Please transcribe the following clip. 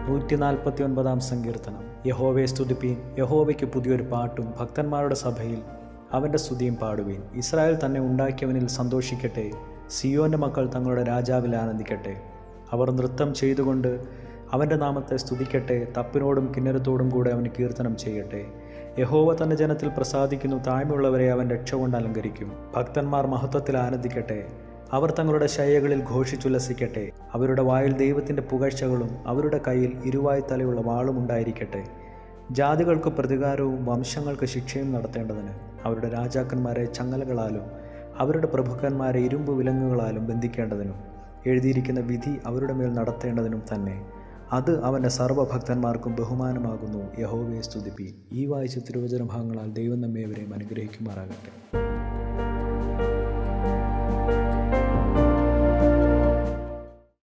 149 സങ്കീർത്തനം. യഹോവയെ സ്തുതിപ്പീൻ, യഹോവയ്ക്ക് പുതിയൊരു പാട്ടും ഭക്തന്മാരുടെ സഭയിൽ അവൻ്റെ സ്തുതിയും പാടുവീൻ. ഇസ്രായേൽ തന്നെ ഉണ്ടാക്കിയവനിൽ സന്തോഷിക്കട്ടെ, സിയോൻ്റെ മക്കൾ തങ്ങളുടെ രാജാവിൽ ആനന്ദിക്കട്ടെ. അവർ നൃത്തം ചെയ്തുകൊണ്ട് അവൻ്റെ നാമത്തെ സ്തുതിക്കട്ടെ, തപ്പിനോടും കിന്നരത്തോടും കൂടെ അവന് കീർത്തനം ചെയ്യട്ടെ. യഹോവ തൻ്റെ ജനത്തിൽ പ്രസാദിക്കുന്നു, താഴ്മയുള്ളവരെ അവൻ രക്ഷ കൊണ്ട് അലങ്കരിക്കും. ഭക്തന്മാർ മഹത്വത്തിൽ ആനന്ദിക്കട്ടെ, അവർ തങ്ങളുടെ ശയ്യകളിൽ ഘോഷിച്ചുല്ലസിക്കട്ടെ. അവരുടെ വായിൽ ദൈവത്തിൻ്റെ പുകഴ്ചകളും അവരുടെ കയ്യിൽ ഇരുവായ് തലയുള്ള വാളും ഉണ്ടായിരിക്കട്ടെ. ജാതികൾക്ക് പ്രതികാരവും വംശങ്ങൾക്ക് ശിക്ഷയും നടത്തേണ്ടതിന് അവരുടെ രാജാക്കന്മാരെ ചങ്ങലകളാലും അവരുടെ പ്രഭുക്കന്മാരെ ഇരുമ്പ് വിലങ്ങുകളാലും ബന്ധിക്കേണ്ടതിനും എഴുതിയിരിക്കുന്ന വിധി അവരുടെ മേൽ നടത്തേണ്ടതിനും തന്നെ. അത് അവൻ്റെ സർവ്വഭക്തന്മാർക്കും ബഹുമാനമാകുന്നു. യഹോവയെ സ്തുതിപ്പീൻ. ഈ വായിച്ച തിരുവചന ഭാഗങ്ങളാൽ ദൈവം നമ്മെ ഇവരെയും അനുഗ്രഹിക്കുമാറാകട്ടെ.